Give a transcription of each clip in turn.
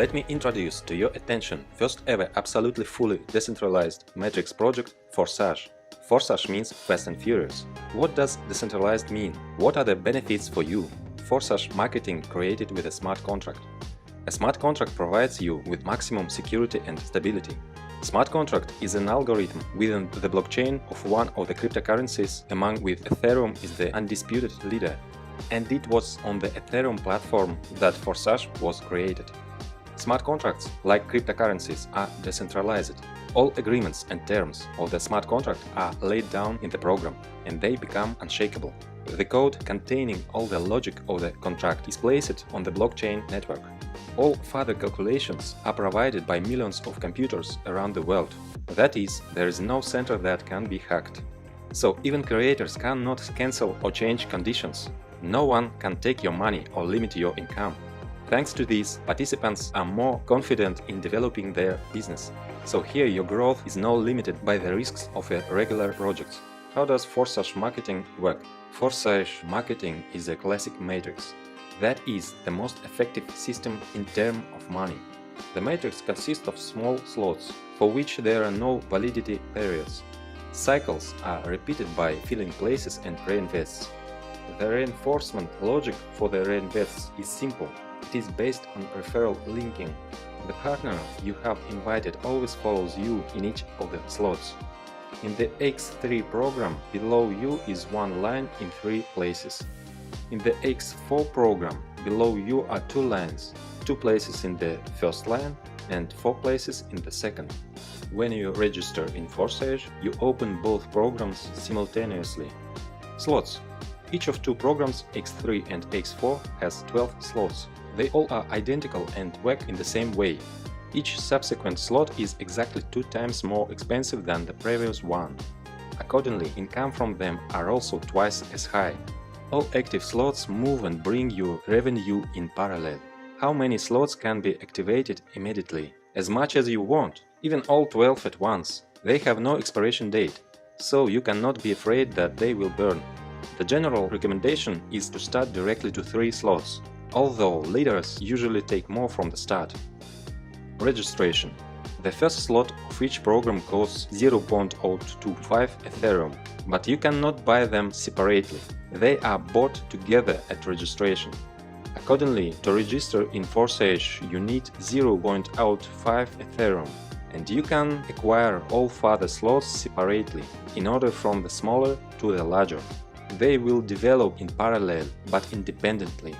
Let me introduce to your attention first ever absolutely fully decentralized matrix project Forsage. Forsage means Fast and Furious. What does decentralized mean? What are the benefits for you? Forsage marketing created with a smart contract. A smart contract provides you with maximum security and stability. Smart contract is an algorithm within the blockchain of one of the cryptocurrencies, among which Ethereum is the undisputed leader. And it was on the Ethereum platform that Forsage was created. Smart contracts, like cryptocurrencies, are decentralized. All agreements and terms of the smart contract are laid down in the program, and they become unshakable. The code containing all the logic of the contract is placed on the blockchain network. All further calculations are provided by millions of computers around the world. That is, there is no center that can be hacked. So even creators cannot cancel or change conditions. No one can take your money or limit your income. Thanks to this, participants are more confident in developing their business. So here your growth is not limited by the risks of a regular project. How does Forsage marketing work? Forsage marketing is a classic matrix. That is the most effective system in terms of money. The matrix consists of small slots, for which there are no validity periods. Cycles are repeated by filling places and reinvests. The reinforcement logic for the reinvests is simple. It is based on referral linking. The partner you have invited always follows you in each of the slots. In the X3 program, below you is one line in 3 places. In the X4 program, below you are 2 lines, 2 places in the first line and 4 places in the second. When you register in Forsage, you open both programs simultaneously. Slots. Each of 2 programs, X3 and X4, has 12 slots. They all are identical and work in the same way. Each subsequent slot is exactly 2 times more expensive than the previous one. Accordingly, income from them are also twice as high. All active slots move and bring you revenue in parallel. How many slots can be activated immediately? As much as you want, even all 12 at once. They have no expiration date, so you cannot be afraid that they will burn. The general recommendation is to start directly to 3 slots, although leaders usually take more from the start. Registration. The first slot of each program costs 0.025 Ethereum, but you cannot buy them separately. They are bought together at registration. Accordingly, to register in Forsage, you need 0.05 Ethereum, and you can acquire all further slots separately, in order from the smaller to the larger. They will develop in parallel, but independently.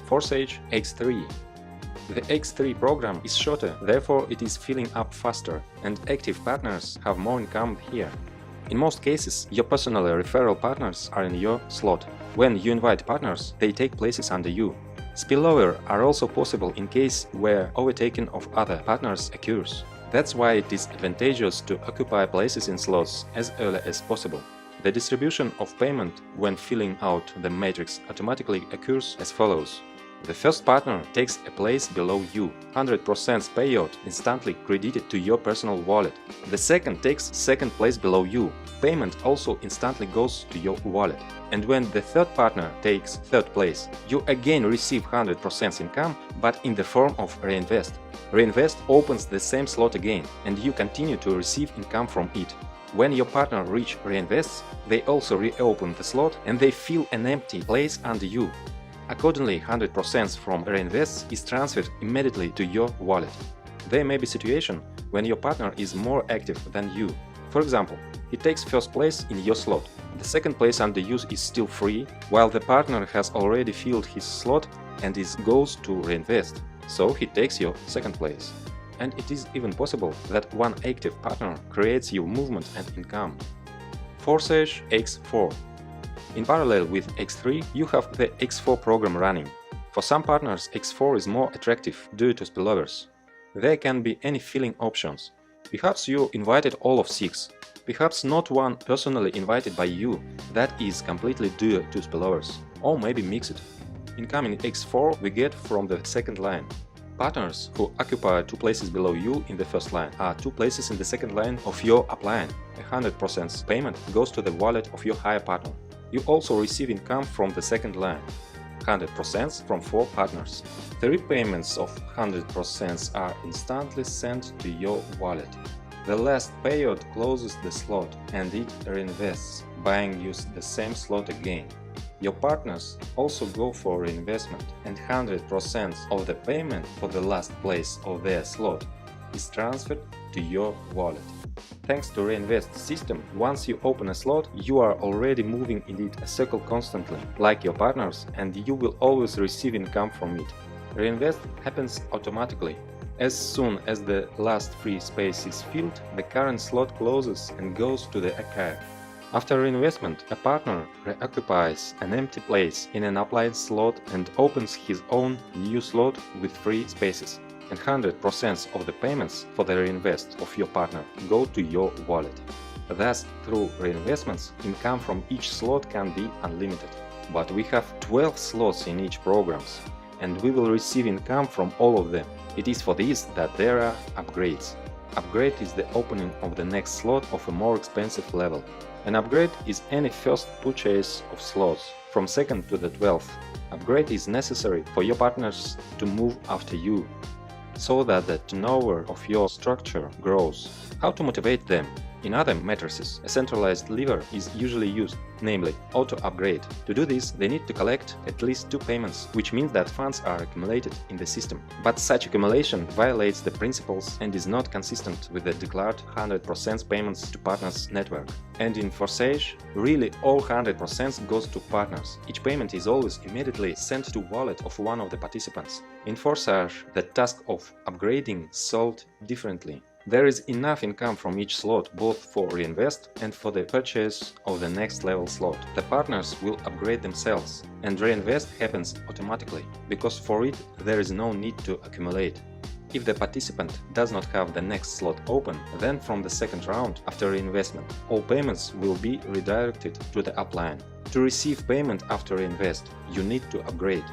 Forsage X3. The X3 program is shorter, therefore it is filling up faster, and active partners have more income here. In most cases, your personal referral partners are in your slot. When you invite partners, they take places under you. Spillover are also possible in case where overtaking of other partners occurs. That's why it is advantageous to occupy places in slots as early as possible. The distribution of payment when filling out the matrix automatically occurs as follows. The first partner takes a place below you, 100% payout instantly credited to your personal wallet. The second takes second place below you, payment also instantly goes to your wallet. And when the third partner takes third place, you again receive 100% income, but in the form of reinvest. Reinvest opens the same slot again, and you continue to receive income from it. When your partner reach reinvests, they also reopen the slot and they fill an empty place under you. Accordingly, 100% from reinvests is transferred immediately to your wallet. There may be situation when your partner is more active than you. For example, he takes first place in your slot. The second place under use is still free, while the partner has already filled his slot and goes to reinvest, so he takes your second place. And it is even possible that one active partner creates your movement and income. Forsage X4. In parallel with X3, you have the X4 program running. For some partners, X4 is more attractive due to spillovers. There can be any filling options. Perhaps you invited all of 6. Perhaps not one personally invited by you, that is completely due to spillovers. Or maybe mixed. Income in X4 we get from the second line. Partners who occupy 2 places below you in the first line are 2 places in the second line of your upline. 100% payment goes to the wallet of your higher partner. You also receive income from the second line. 100% from 4 partners. 3 payments of 100% are instantly sent to your wallet. The last payout closes the slot and it reinvests, buying you the same slot again. Your partners also go for reinvestment, and 100% of the payment for the last place of their slot is transferred to your wallet. Thanks to Reinvest system, once you open a slot, you are already moving in it a circle constantly, like your partners, and you will always receive income from it. Reinvest happens automatically. As soon as the last free space is filled, the current slot closes and goes to the archive. After reinvestment, a partner reoccupies an empty place in an upline slot and opens his own new slot with free spaces. And 100% of the payments for the reinvest of your partner go to your wallet. Thus, through reinvestments, income from each slot can be unlimited. But we have 12 slots in each programs, and we will receive income from all of them. It is for this that there are upgrades. Upgrade is the opening of the next slot of a more expensive level. An upgrade is any first purchase of slots, from 2nd to the 12th. Upgrade is necessary for your partners to move after you, so that the turnover of your structure grows. How to motivate them? In other matrices, a centralized lever is usually used, namely auto-upgrade. To do this, they need to collect at least 2 payments, which means that funds are accumulated in the system. But such accumulation violates the principles and is not consistent with the declared 100% payments to partners network. And in Forsage, really all 100% goes to partners. Each payment is always immediately sent to wallet of one of the participants. In Forsage, the task of upgrading solved differently. There is enough income from each slot, both for reinvest and for the purchase of the next level slot. The partners will upgrade themselves, and reinvest happens automatically, because for it there is no need to accumulate. If the participant does not have the next slot open, then from the second round after reinvestment, all payments will be redirected to the upline. To receive payment after reinvest, you need to upgrade.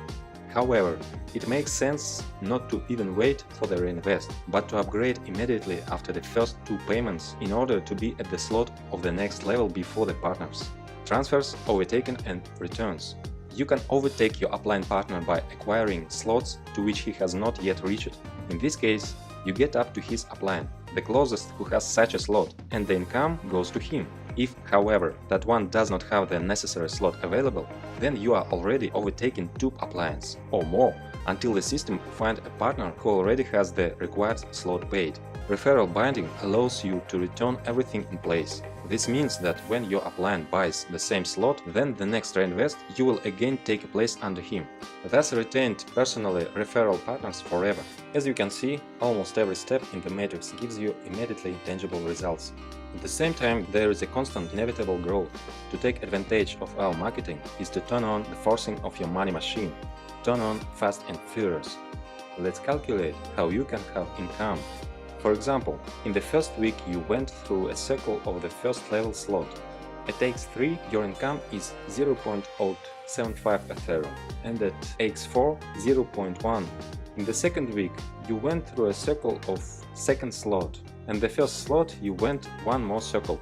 However, it makes sense not to even wait for the reinvest, but to upgrade immediately after the first 2 payments in order to be at the slot of the next level before the partners. Transfers, overtaken and returns. You can overtake your upline partner by acquiring slots to which he has not yet reached. In this case, you get up to his upline, the closest who has such a slot, and the income goes to him. If, however, that one does not have the necessary slot available, then you are already overtaking 2 uplines or more until the system finds a partner who already has the required slot paid. Referral binding allows you to return everything in place. This means that when your upline buys the same slot, then the next reinvest you will again take a place under him. Thus retained personally referral partners forever. As you can see, almost every step in the matrix gives you immediately tangible results. At the same time, there is a constant inevitable growth. To take advantage of our marketing is to turn on the forcing of your money machine. Turn on fast and furious. Let's calculate how you can have income. For example, in the first week you went through a circle of the first level slot. At x3 your income is 0.075 Ethereum and at x4 0.1. In the second week you went through a circle of second slot, and the first slot you went one more circle,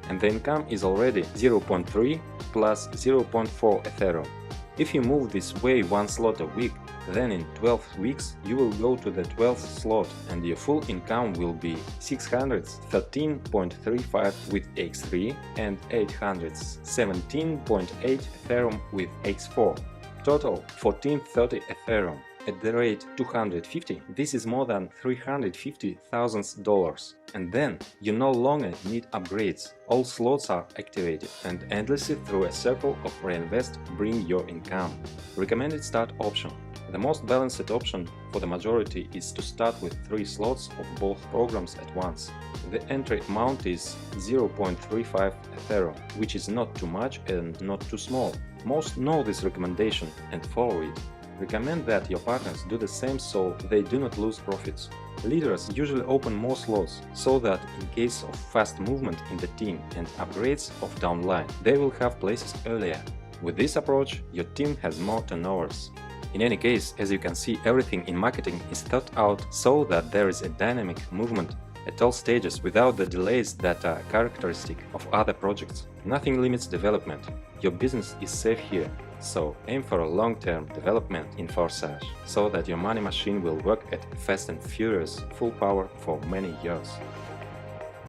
and the income is already 0.3 plus 0.4 Ethereum. If you move this way one slot a week, then in 12 weeks you will go to the 12th slot and your full income will be 613.35 with x3 and 817.8 Ethereum with x4. Total 1430 Ethereum. At the rate 250, this is more than $350,000. And then you no longer need upgrades. All slots are activated and endlessly through a circle of reinvest bring your income. Recommended start option. The most balanced option for the majority is to start with 3 slots of both programs at once. The entry amount is 0.35 Ethereum, which is not too much and not too small. Most know this recommendation and follow it. Recommend that your partners do the same so they do not lose profits. Leaders usually open more slots, so that in case of fast movement in the team and upgrades of downline, they will have places earlier. With this approach, your team has more turnovers. In any case, as you can see, everything in marketing is thought out so that there is a dynamic movement at all stages without the delays that are characteristic of other projects. Nothing limits development. Your business is safe here. So aim for a long-term development in Forsage, so that your money machine will work at fast and furious full power for many years.